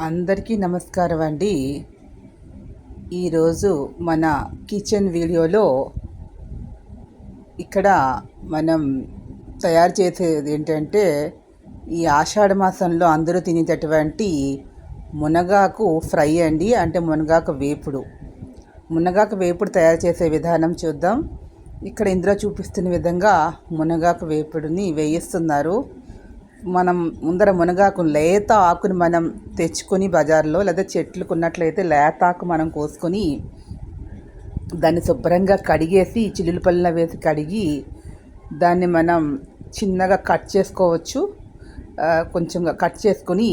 అందరికీ నమస్కారం అండి. ఈరోజు మన కిచెన్ వీడియోలో ఇక్కడ మనం తయారు చేసేది ఏంటంటే ఈ ఆషాఢ మాసంలో అందరూ తినేటటువంటి మునగాకు ఫ్రై అండి. అంటే మునగాకు వేపుడు. మునగాకు వేపుడు తయారు చేసే విధానం చూద్దాం. ఇక్కడ ఇందులో చూపిస్తున్న విధంగా మునగాకు వేపుడుని వేయిస్తున్నారు. మనం ముందర మునగాకు లేత ఆకుని మనం తెచ్చుకొని బజార్లో లేదా చెట్లకు ఉన్నట్లయితే లేత ఆకు మనం కోసుకొని దాన్ని శుభ్రంగా కడిగేసి చిల్లుపల్లిలో వేసి కడిగి దాన్ని మనం చిన్నగా కట్ చేసుకోవచ్చు. కొంచెంగా కట్ చేసుకొని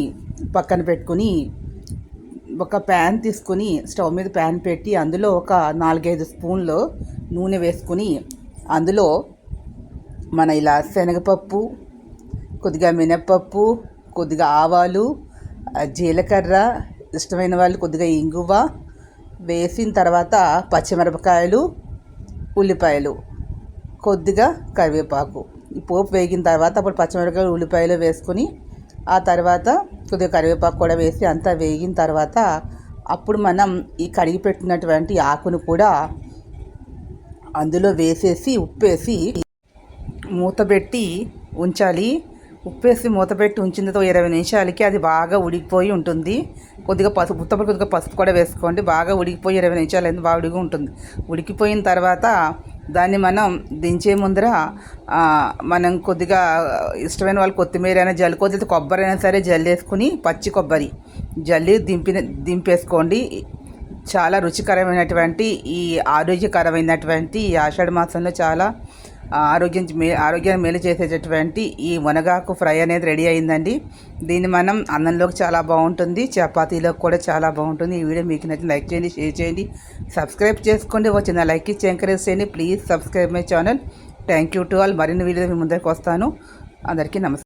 పక్కన పెట్టుకొని ఒక ప్యాన్ తీసుకొని స్టవ్ మీద ప్యాన్ పెట్టి అందులో ఒక 4-5 స్పూన్లు నూనె వేసుకొని అందులో మన ఇలా శనగపప్పు, కొద్దిగా మినప్పప్పు, కొద్దిగా ఆవాలు, జీలకర్ర, ఇష్టమైన వాళ్ళు కొద్దిగా ఇంగువ వేసిన తర్వాత పచ్చిమిరపకాయలు, ఉల్లిపాయలు, కొద్దిగా కరివేపాకు ఈ పోపు వేగిన తర్వాత అప్పుడు పచ్చిమిరపకాయలు ఉల్లిపాయలు వేసుకొని ఆ తర్వాత కొద్దిగా కరివేపాకు కూడా వేసి అంతా వేగిన తర్వాత అప్పుడు మనం ఈ కడిగి పెట్టినటువంటి ఆకును కూడా అందులో వేసేసి ఉప్పేసి మూతపెట్టి ఉంచాలి. ఉప్పేసి మూతపెట్టి ఉంచిన 20 నిమిషాలకి అది బాగా ఉడికిపోయి ఉంటుంది. కొద్దిగా పసుపు కూడా వేసుకోండి. బాగా ఉడికిపోయి 20 నిమిషాలు అయింది, బాగా ఉడికి ఉంటుంది. ఉడికిపోయిన తర్వాత దాన్ని మనం దించే ముందర మనం కొద్దిగా ఇష్టమైన వాళ్ళు కొత్తిమీర అయినా జల్లి, కొద్దిగా కొబ్బరి అయినా సరే జల్లేసుకుని పచ్చి కొబ్బరి జల్లి దింపేసుకోండి. చాలా రుచికరమైనటువంటి ఈ ఆరోగ్యకరమైనటువంటి ఈ ఆషాఢ మాసంలో చాలా ఆరోగ్యాన్ని మేలు చేసేటటువంటి ఈ మునగాకు ఫ్రై అనేది రెడీ అయిందండి. దీన్ని మనం అన్నంలోకి చాలా బాగుంటుంది, చపాతీలోకి కూడా చాలా బాగుంటుంది. ఈ వీడియో మీకు నచ్చింది లైక్ చేయండి, షేర్ చేయండి, సబ్స్క్రైబ్ చేసుకోండి. వచ్చిన లైక్ ఇచ్చి ఎంకరేజ్ చేయండి. Please subscribe my channel. Thank you to all. మరిన్ని వీడియో మీ ముందరికి వస్తాను. అందరికీ నమస్కారం.